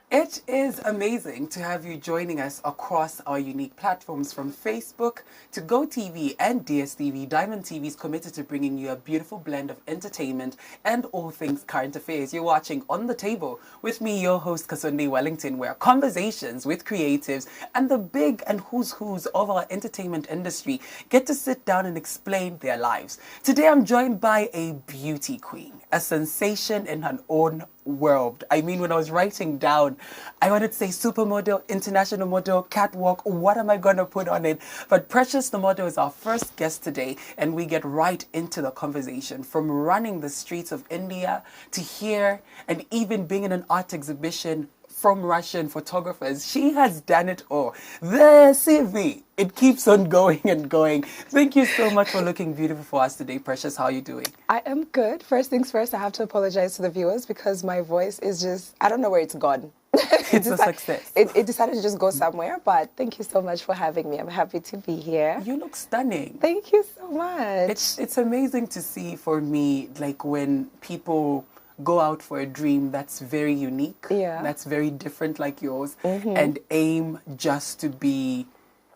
It is amazing to have you joining us across our unique platforms from Facebook to GOtv and DStv. Diamond TV is committed to bringing you a beautiful blend of entertainment and all things current affairs. You're watching On the Table with me, your host, Kasonde Wellington, where conversations with creatives and the big and who's of our entertainment industry get to sit down and explain their lives. Today, I'm joined by a beauty queen, a sensation in her own world. I mean, when I was writing down, I wanted to say supermodel, international model, catwalk. What am I going to put on it? But Precious the model is our first guest today, and we get right into the conversation. From running the streets of India to here, and even being in an art exhibition from Russian photographers. She has done it all. The CV, it keeps on going and going. Thank you so much for looking beautiful for us today, Precious. How are you doing? I am good. First things first, I have to apologize to the viewers because my voice is just, I don't know where it's gone. It's a success. It decided to just go somewhere, but thank you so much for having me. I'm happy to be here. You look stunning. Thank you so much. It's amazing to see for me, like when people go out for a dream that's very unique, that's very different like yours, and aim just to be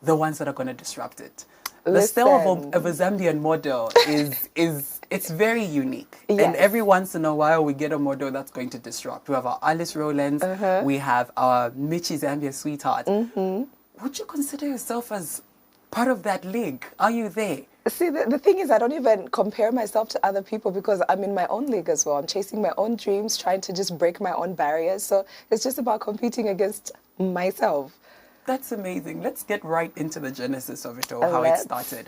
the ones that are going to disrupt it. The style of a Zambian model is it's very unique. Yes. And every once in a while we get a model that's going to disrupt. We have our Alice Rowlands, we have our Michi Zambia sweetheart. Would you consider yourself as part of that league? Are you there? See, the thing is, I don't even compare myself to other people because I'm in my own league as well. I'm chasing my own dreams, trying to just break my own barriers. So it's just about competing against myself. That's amazing. Let's get right into the genesis of it all, how it started.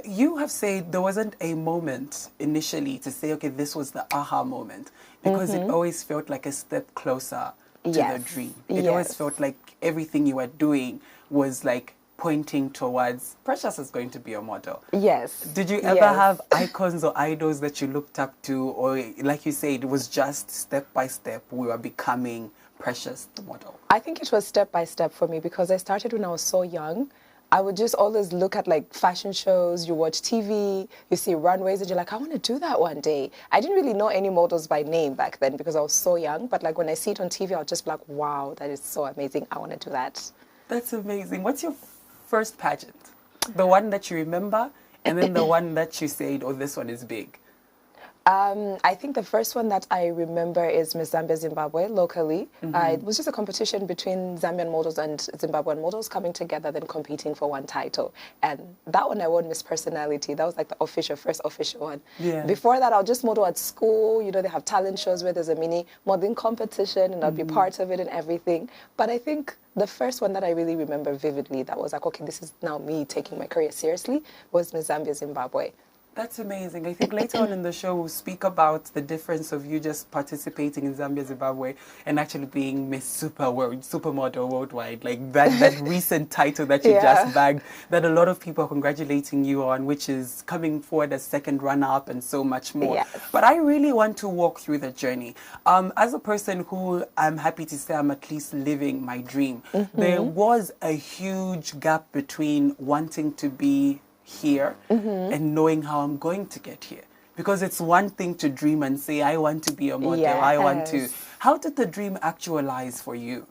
You have said there wasn't a moment initially to say, okay, this was the aha moment, because it always felt like a step closer to the dream. It always felt like everything you were doing was like pointing towards Precious is going to be a model. Yes. Did you ever have icons or idols that you looked up to, or like you said, it was just step by step we were becoming Precious the model? I think it was step by step for me because I started when I was so young. I would just always look at like fashion shows, you watch TV, you see runways, and you're like, I want to do that one day. I didn't really know any models by name back then because I was so young, but like when I see it on TV, I'll just be like, wow, that is so amazing. I want to do that. That's amazing. What's your first pageant? The one that you remember, and then the one that you said, oh, this one is big. I think the first one that I remember is Miss Zambia Zimbabwe locally. It was just a competition between Zambian models and Zimbabwean models coming together, then competing for one title. And that one I won Miss Personality. That was like the first official one. Yeah. Before that, I'll just model at school. You know, they have talent shows where there's a mini modeling competition and I'll be part of it and everything. But I think the first one that I really remember vividly that was like, okay, this is now me taking my career seriously, was Miss Zambia Zimbabwe. That's amazing. I think later on in the show we'll speak about the difference of you just participating in Zambia, Zimbabwe and actually being Miss Supermodel Worldwide. Like that recent title that you just bagged that a lot of people are congratulating you on, which is coming forward as second runner-up and so much more. Yes. But I really want to walk through the journey. As a person who I'm happy to say I'm at least living my dream, there was a huge gap between wanting to be here and knowing how I'm going to get here, because it's one thing to dream and say I want to be a model, I want to. How did the dream actualize for you?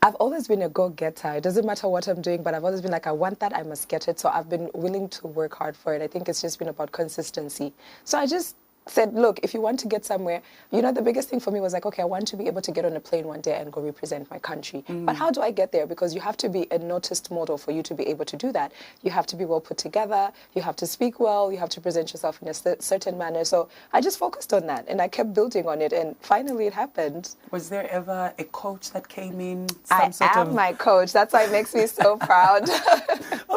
I've always been a go-getter. It doesn't matter what I'm doing, but I've always been like, I want that, I must get it. So I've been willing to work hard for it. I think it's just been about consistency. So I just said, look, if you want to get somewhere, you know, the biggest thing for me was like, okay, I want to be able to get on a plane one day and go represent my country. But how do I get there? Because you have to be a noticed model for you to be able to do that. You have to be well put together. You have to speak well. You have to present yourself in a certain manner. So I just focused on that and I kept building on it. And finally it happened. Was there ever a coach that came in? I am my coach. That's why it makes me so proud.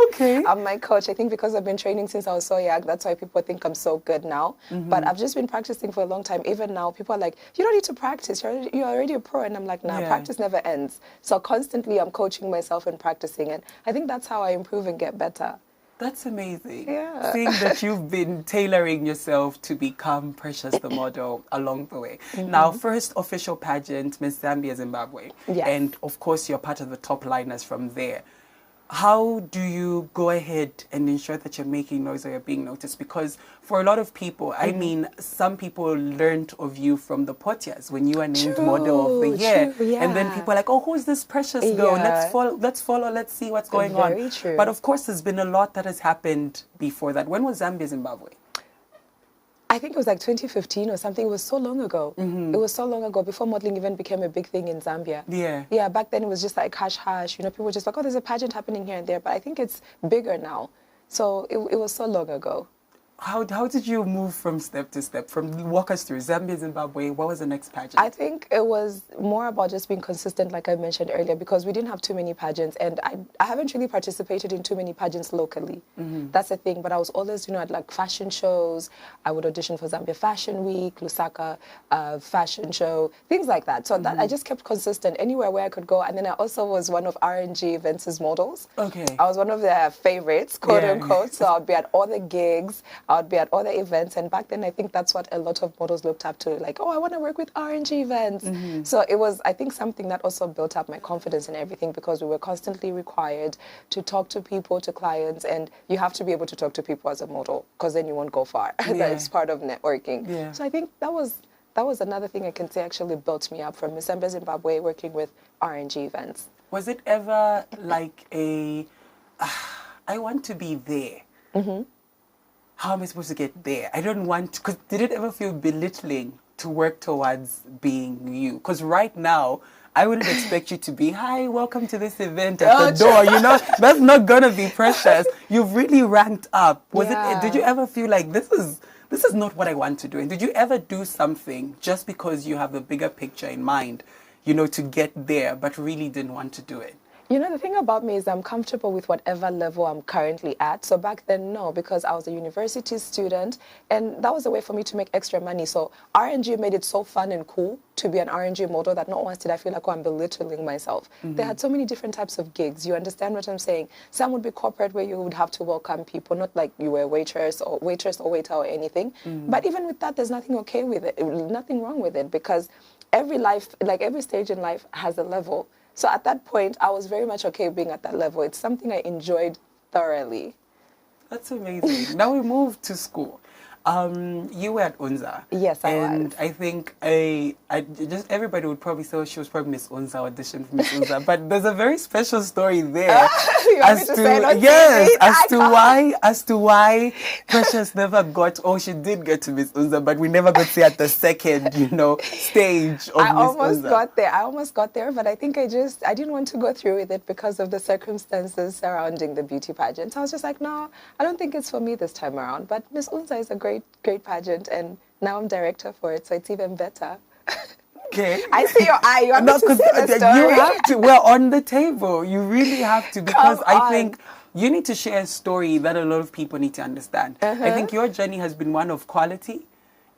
Okay. I'm my coach. I think because I've been training since I was so young, that's why people think I'm so good now. But I've just been practicing for a long time. Even now, people are like, you don't need to practice. You're already a pro. And I'm like, nah, practice never ends. So constantly I'm coaching myself and practicing. And I think that's how I improve and get better. That's amazing. Yeah. Seeing that you've been tailoring yourself to become Precious the model along the way. Now, first official pageant, Miss Zambia, Zimbabwe. Yes. And of course, you're part of the top liners from there. how do you go ahead and ensure that you're making noise or you're being noticed? Because for a lot of people, I mean, some people learned of you from the Potias when you were named Model of the Year. True, yeah. And then people are like, oh, who's this precious girl? Yeah. Let's follow, let's see what's going on. Very true. But of course, there's been a lot that has happened before that. When was Zambia, Zimbabwe? I think it was like 2015 or something. It was so long ago. It was so long ago, before modeling even became a big thing in Zambia. Yeah. Yeah, back then it was just like hush hush. You know, people were just like, oh, there's a pageant happening here and there. But I think it's bigger now. So it was so long ago. How did you move from step to step? Walk us through Zambia, Zimbabwe. What was the next pageant? I think it was more about just being consistent, like I mentioned earlier, because we didn't have too many pageants, and I haven't really participated in too many pageants locally. That's the thing. But I was always, you know, at like fashion shows. I would audition for Zambia Fashion Week, Lusaka fashion show, things like that. So that I just kept consistent anywhere where I could go. And then I also was one of RNG Events' models. Okay. I was one of their favorites, quote unquote. So I'd be at all the gigs. I'd be at all the events, and back then I think that's what a lot of models looked up to, like, oh, I want to work with RNG Events. So it was, I think, something that also built up my confidence in everything, because we were constantly required to talk to people, to clients, and you have to be able to talk to people as a model, because then you won't go far. That's part of networking. Yeah. So I think that was another thing I can say actually built me up, from Miss Zambia, Zimbabwe, working with RNG Events. Was it ever like I want to be there? How am I supposed to get there? I don't want to, because did it ever feel belittling to work towards being you? Because right now, I wouldn't expect you to be, hi, welcome to this event at the door. You know, that's not going to be precious. You've really ranked up. Did you ever feel like this is not what I want to do? And did you ever do something just because you have the bigger picture in mind, you know, to get there, but really didn't want to do it? You know, the thing about me is I'm comfortable with whatever level I'm currently at. So back then, no, because I was a university student, and that was a way for me to make extra money. So RNG made it so fun and cool to be an RNG model that not once did I feel like, oh, I'm belittling myself. They had so many different types of gigs. You understand what I'm saying? Some would be corporate, where you would have to welcome people, not like you were a waitress or waiter or anything. But even with that, there's nothing okay with it, nothing wrong with it, because every stage in life has a level. So at that point, I was very much okay being at that level. It's something I enjoyed thoroughly. That's amazing. Now we move to school. You were at Unza. Yes, I was. And I think just everybody would probably say, oh, she was probably Miss Unza, auditioned for Miss Unza. But there's a very special story there. As to why Precious never got, she did get to Miss Unza, but we never got to see at the second, stage of Miss Unza. I almost got there, but I think I didn't want to go through with it because of the circumstances surrounding the beauty pageant. So I was just like, no, I don't think it's for me this time around. But Miss Unza is a great pageant, and now I'm director for it, so it's even better. Okay. I see your eye. You have to say the story. You have to. We're on the table. You really have to, because I think you need to share a story that a lot of people need to understand. I think your journey has been one of quality.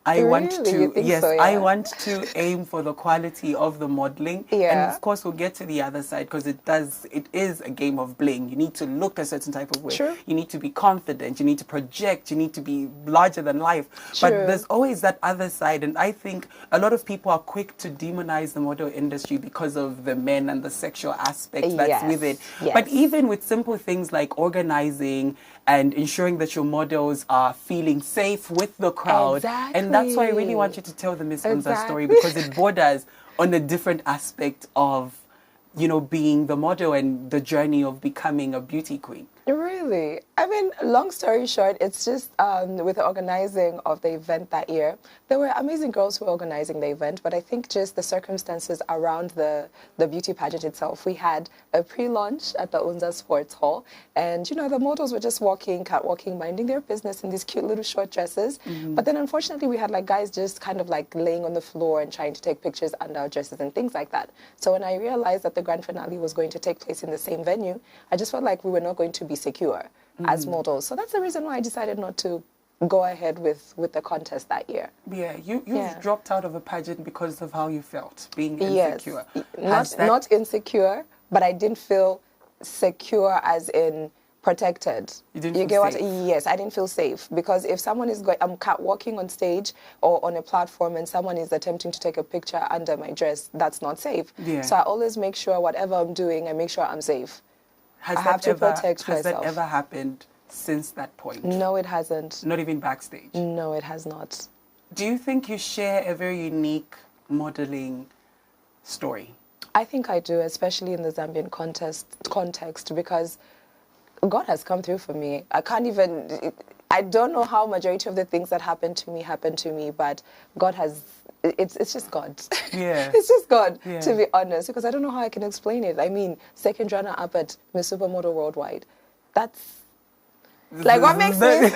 I want to aim for the quality of the modeling. And of course, we'll get to the other side, because it is a game of bling. You need to look a certain type of way. True. You need to be confident. You need to project. You need to be larger than life. True. But there's always that other side. And I think a lot of people are quick to demonize the model industry because of the men and the sexual aspects that's with it. Yes. But even with simple things like organizing and ensuring that your models are feeling safe with the crowd. Exactly. And that's why I really want you to tell the Miss Unza story, because it borders on a different aspect of, being the model and the journey of becoming a beauty queen. Really? I mean, long story short, it's just with the organizing of the event that year, there were amazing girls who were organizing the event, but I think just the circumstances around the beauty pageant itself. We had a pre-launch at the Unza Sports Hall, and, the models were just catwalking, minding their business in these cute little short dresses. But then, unfortunately, we had, guys just kind of, laying on the floor and trying to take pictures under our dresses and things like that. So when I realized that the grand finale was going to take place in the same venue, I just felt like we were not going to be secure as models. So that's the reason why I decided not to go ahead with the contest that year. Yeah, you dropped out of a pageant because of how you felt, being insecure. Yes, not insecure, but I didn't feel secure as in protected. You didn't feel safe? Yes, I didn't feel safe, because if someone is I'm walking on stage or on a platform and someone is attempting to take a picture under my dress, that's not safe. Yeah. So I always make sure whatever I'm doing, I make sure I'm safe. I have to protect myself. Has that ever happened since that point? No, it hasn't. Not even backstage? No, it has not. Do you think you share a very unique modeling story? I think I do, especially in the Zambian context, because God has come through for me. I don't know how majority of the things that happened to me, but God has, it's just God. Yeah. It's just God, to be honest, because I don't know how I can explain it. I mean, second runner-up at Miss Supermodel Worldwide. That's, like, what makes me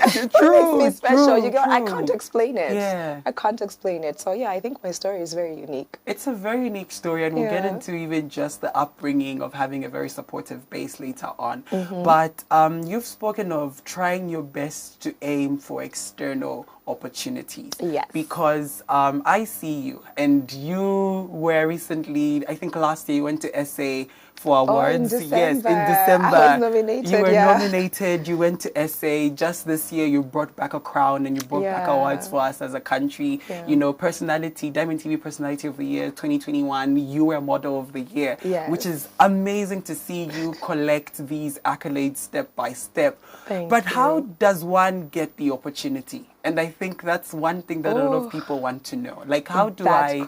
special? You know, I can't explain it. Yeah. I can't explain it. So yeah, I think my story is very unique. It's a very unique story, and we'll get into even just the upbringing of having a very supportive base later on. But you've spoken of trying your best to aim for external opportunities. Yes. Because I see you, and you were recently, I think last year, you went to SA for awards. In December. Yes, in December. I was nominated. You were nominated. You went to SA. Just this year, you brought back a crown and you brought back awards for us as a country. You know, personality, Diamond TV Personality of the Year 2021. You were Model of the Year, which is amazing to see you collect these accolades step by step. But how does one get the opportunity? And I think that's one thing that a lot of people want to know. Like, how do I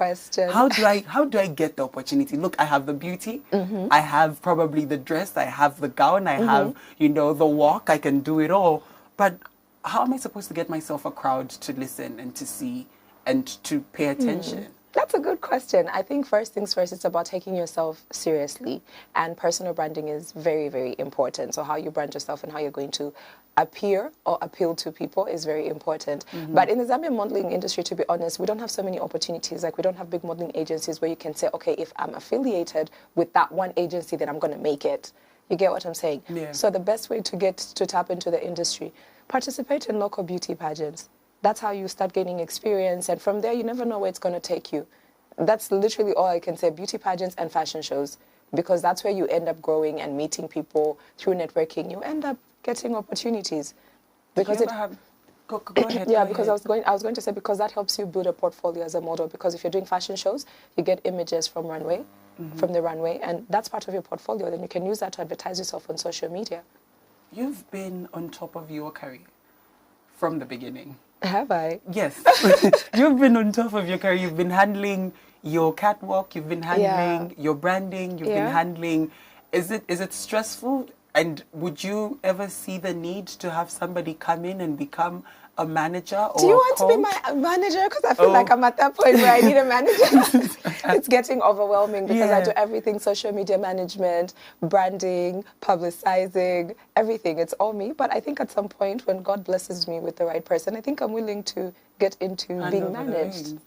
get the opportunity? Look, I have the beauty. I have probably the dress. I have the gown. I have, you know, the walk. I can do it all. But how am I supposed to get myself a crowd to listen and to see and to pay attention? That's a good question. I think first things first, it's about taking yourself seriously. And personal branding is very, very important. So how you brand yourself and how you're going to appear or appeal to people is very important. But in the Zambian modeling industry, to be honest, we don't have so many opportunities. Like, we don't have big modeling agencies where you can say, okay, if I'm affiliated with that one agency, then I'm going to make it. You get what I'm saying? Yeah. So the best way to tap into the industry, participate in local beauty pageants. That's how you start gaining experience. And from there, you never know where it's going to take you. That's literally all I can say, beauty pageants and fashion shows, because that's where you end up growing and meeting people through networking. You end up getting opportunities. Because Go ahead. Yeah, because I was going to say, because that helps you build a portfolio as a model. Because if you're doing fashion shows, you get images from runway, from the runway, and that's part of your portfolio. Then you can use that to advertise yourself on social media. You've been on top of your career from the beginning. Have I? Yes. You've been on top of your career. You've been handling your catwalk. You've been handling your branding. You've been handling. Is it stressful? And would you ever see the need to have somebody come in and become a manager or Do you want to be my manager? Because I feel like I'm at that point where I need a manager. It's getting overwhelming because I do everything: social media management, branding, publicizing, everything. It's all me. But I think at some point when God blesses me with the right person, I think I'm willing to get into being managed.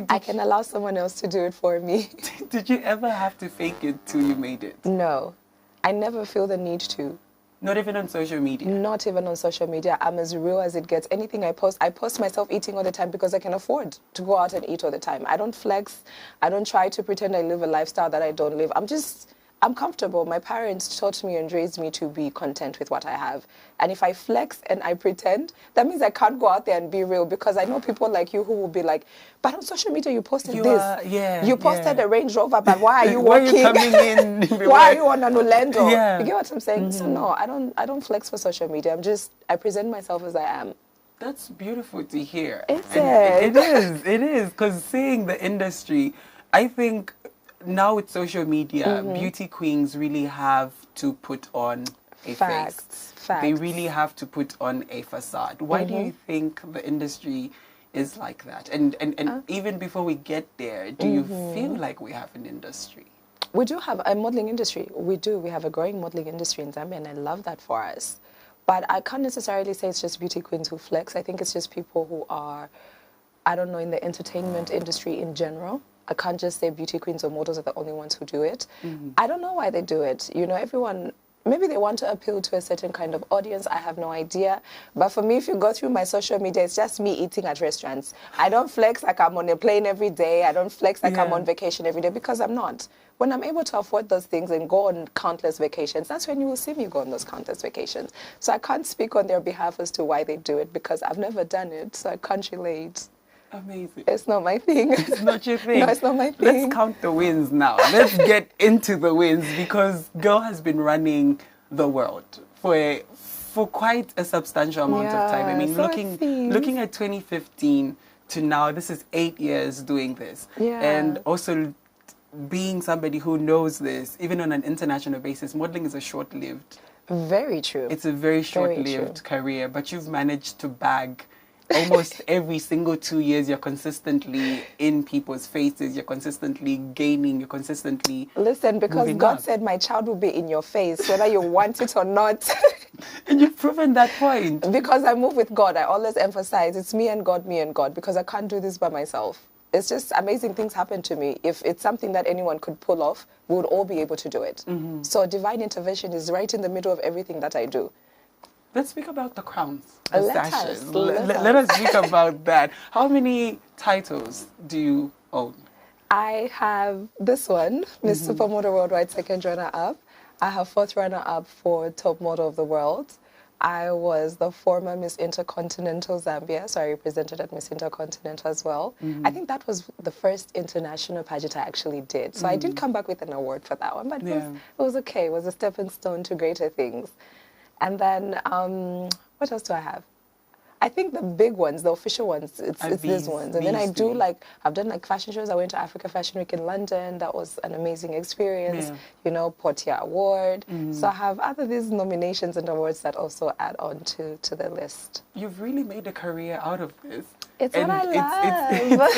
I can allow someone else to do it for me. Did you ever have to fake it till you made it? No. I never feel the need to. Not even on social media? Not even on social media. I'm as real as it gets. Anything I post myself eating all the time because I can afford to go out and eat all the time. I don't flex. I don't try to pretend I live a lifestyle that I don't live. I'm comfortable. My parents taught me and raised me to be content with what I have. And if I flex and I pretend, that means I can't go out there and be real, because I know people like you who will be like, but on social media you posted you posted a Range Rover, but why are you walking? Why are you coming in? Why are you on an Orlando? Yeah. You get what I'm saying? So no, I don't flex for social media. I present myself as I am. That's beautiful to hear. It is, because seeing the industry, I think now with social media, beauty queens really have to put on a face. They really have to put on a facade. Why do you think the industry is like that? And even before we get there, do you feel like we have an industry? We do have a modeling industry. We do. We have a growing modeling industry in Zambia, and I love that for us. But I can't necessarily say it's just beauty queens who flex. I think it's just people who are, I don't know, in the entertainment industry in general. I can't just say beauty queens or models are the only ones who do it. I don't know why they do it. You know, everyone, maybe they want to appeal to a certain kind of audience. I have no idea. But for me, if you go through my social media, it's just me eating at restaurants. I don't flex like I'm on a plane every day. I don't flex like I'm on vacation every day, because I'm not. When I'm able to afford those things and go on countless vacations, that's when you will see me go on those countless vacations. So I can't speak on their behalf as to why they do it, because I've never done it, so I can't relate. Amazing. It's not my thing. It's not your thing. No, it's not my thing. Let's count the wins now. Let's get into the wins, because Girl has been running the world for quite a substantial amount of time. I mean, so looking at 2015 to now, this is 8 years doing this. Yeah. And also being somebody who knows this, even on an international basis, modeling is a short-lived. Very true. It's a very short-lived career, but you've managed to bag almost every single 2 years. You're consistently in people's faces, you're consistently gaining, you're consistently Listen, because God up. said my child will be in your face, whether you want it or not. And you've proven that point. Because I move with God, I always emphasize it's me and God, because I can't do this by myself. It's just amazing things happen to me. If it's something that anyone could pull off, we would all be able to do it. Mm-hmm. So divine intervention is right in the middle of everything that I do. Let's speak about the crowns, Let sashes. us. Let us speak about that. How many titles do you own? I have this one, Miss Supermodel Worldwide second runner-up. I have fourth runner-up for Top Model of the World. I was the former Miss Intercontinental Zambia, so I represented at Miss Intercontinental as well. I think that was the first international pageant I actually did. So I did come back with an award for that one, but it was okay. It was a stepping stone to greater things. And then, what else do I have? I think the big ones, the official ones, it's these ones. And then I do I've done like fashion shows. I went to Africa Fashion Week in London. That was an amazing experience. Yeah. You know, Portia Award. So I have these nominations and awards that also add on to the list. You've really made a career out of this. It's what I love.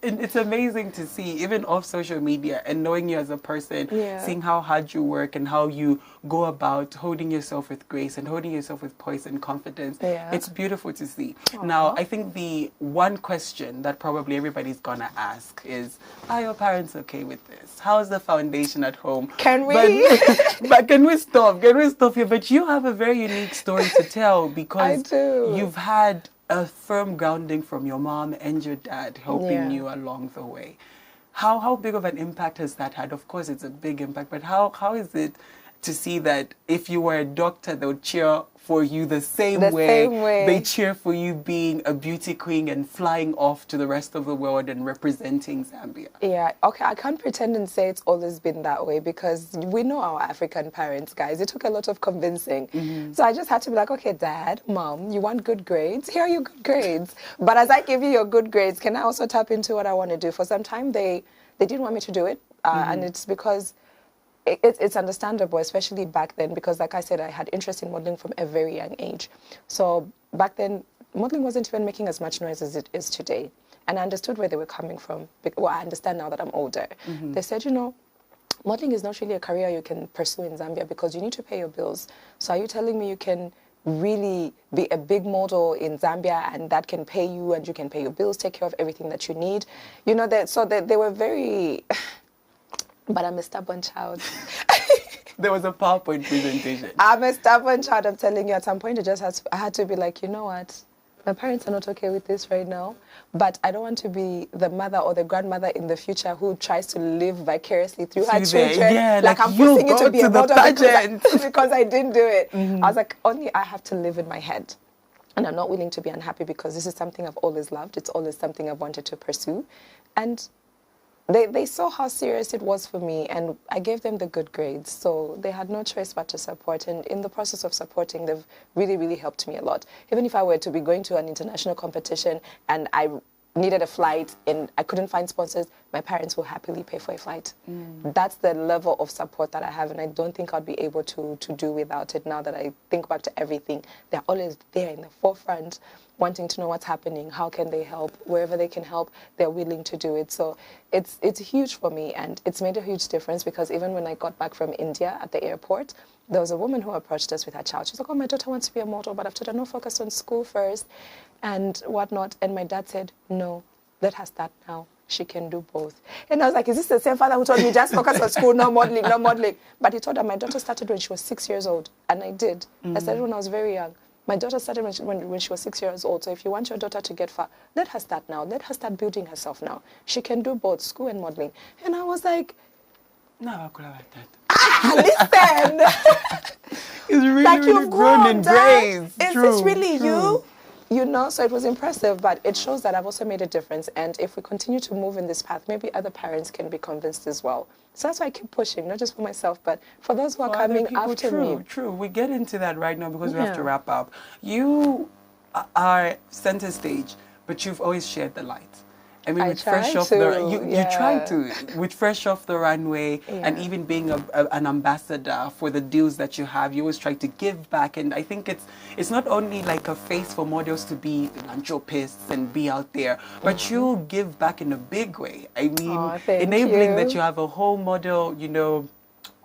It's amazing to see, even off social media, and knowing you as a person, seeing how hard you work and how you go about holding yourself with grace and holding yourself with poise and confidence. Yeah. It's beautiful to see. Aww. Now, I think the one question that probably everybody's gonna ask is, are your parents okay with this? How's the foundation at home? Can we? But can we stop? Can we stop here? But you have a very unique story to tell, because you've had a firm grounding from your mom and your dad helping you along the way. How big of an impact has that had? Of course, it's a big impact, but how is it to see that if you were a doctor, they would cheer for you the same way they cheer for you being a beauty queen and flying off to the rest of the world and representing Zambia? Yeah, okay, I can't pretend and say it's always been that way, because we know our African parents, guys. It took a lot of convincing. So I just had to be like, okay, Dad, Mom, you want good grades? Here are your good grades. But as I give you your good grades, can I also tap into what I want to do? For some time, they didn't want me to do it. And it's because it's understandable, especially back then, because like I said, I had interest in modeling from a very young age. So back then, modeling wasn't even making as much noise as it is today. And I understood where they were coming from. Well, I understand now that I'm older. They said, you know, modeling is not really a career you can pursue in Zambia because you need to pay your bills. So are you telling me you can really be a big model in Zambia and that can pay you and you can pay your bills, take care of everything that you need? You know, they were very... But I'm a stubborn child. There was a PowerPoint presentation. I'm a stubborn child, I'm telling you. At some point, I had to be like, you know what? My parents are not okay with this right now, but I don't want to be the mother or the grandmother in the future who tries to live vicariously through her children. Yeah, like I'm forcing you to be a model because I didn't do it. I was like, only I have to live in my head. And I'm not willing to be unhappy because this is something I've always loved. It's always something I've wanted to pursue. And they saw how serious it was for me, and I gave them the good grades. So they had no choice but to support. And in the process of supporting, they've really, really helped me a lot. Even if I were to be going to an international competition and I needed a flight and I couldn't find sponsors, my parents will happily pay for a flight. That's the level of support that I have, and I don't think I'd be able to do without it. Now that I think back to everything, they're always there in the forefront, wanting to know what's happening, how can they help, wherever they can help, they're willing to do it. So it's huge for me, and it's made a huge difference, because even when I got back from India at the airport, there was a woman who approached us with her child. She's like, oh, my daughter wants to be a model, but I've told her no, focus on school first and whatnot. And my dad said, no, let her start now. She can do both. And I was like, is this the same father who told me just focus on school, no modeling, no modeling? But he told her my daughter started when she was 6 years old, and I did. I started when I was very young. My daughter started when she was 6 years old. So if you want your daughter to get far, let her start now. Let her start building herself now. She can do both school and modeling. And I was like, no, I could have had that. Listen. It's really, like really you've grown in grace. Is this really you? You know, so it was impressive, but it shows that I've also made a difference. And if we continue to move in this path, maybe other parents can be convinced as well. So that's why I keep pushing, not just for myself, but for those who are coming after me. True. We get into that right now because we have to wrap up. You are center stage, but you've always shared the light. I mean, with fresh off you try to, with fresh off the runway, and even being an ambassador for the deals that you have, you always try to give back. And I think it's not only like a face for models to be philanthropists and be out there, but you give back in a big way. I mean, enabling that you have a whole model, you know,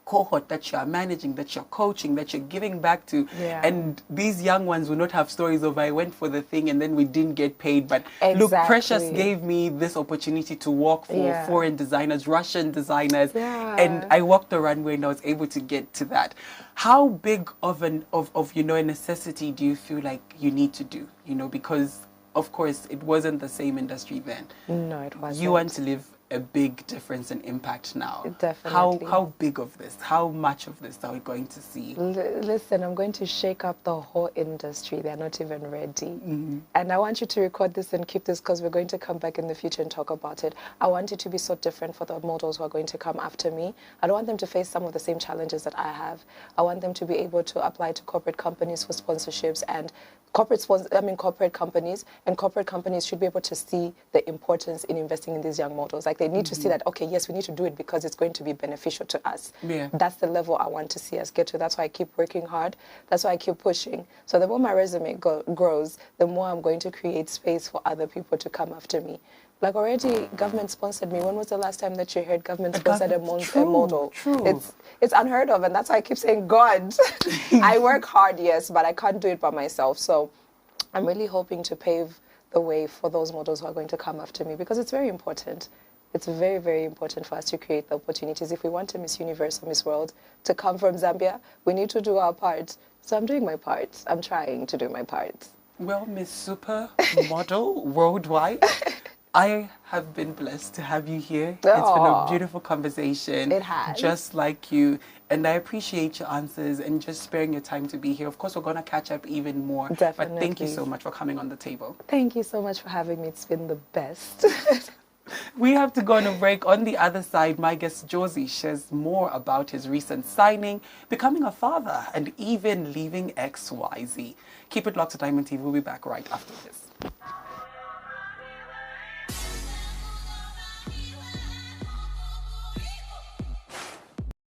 cohort that you are managing, that you're coaching, that you're giving back to. And these young ones will not have stories of I went for the thing and then we didn't get paid. But look, Precious gave me this opportunity to work for foreign designers, Russian designers, and I walked the runway and I was able to get to that. How big of you know, a necessity do you feel like you need to do? You know, because of course it wasn't the same industry then. No, it wasn't. You want to live a big difference and impact now. Definitely. How big of this? How much of this are we going to see? Listen, I'm going to shake up the whole industry. They're not even ready. And I want you to record this and keep this because we're going to come back in the future and talk about it. I want it to be so different for the models who are going to come after me. I don't want them to face some of the same challenges that I have. I want them to be able to apply to corporate companies for sponsorships and corporate companies, and corporate companies should be able to see the importance in investing in these young models. Like they need to see that, okay, yes, we need to do it because it's going to be beneficial to us. That's the level I want to see us get to. That's why I keep working hard. That's why I keep pushing. So the more my resume grows, the more I'm going to create space for other people to come after me. Like already, government sponsored me. When was the last time that you heard government sponsored a model? It's unheard of, and that's why I keep saying, God, I work hard, yes, but I can't do it by myself. So I'm really hoping to pave the way for those models who are going to come after me because it's very important. It's very, very important for us to create the opportunities. If we want a Miss Universe or Miss World to come from Zambia, we need to do our part. So I'm doing my part. I'm trying to do my part. Well, Miss Super Model Worldwide, I have been blessed to have you here. It's been a beautiful conversation. It has. Just like you. And I appreciate your answers and just sparing your time to be here. Of course, we're going to catch up even more. Definitely. But thank you so much for coming on the table. Thank you so much for having me. It's been the best. We have to go on a break. On the other side, my guest Josie shares more about his recent signing, becoming a father, and even leaving XYZ. Keep it locked to Diamond TV. We'll be back right after this.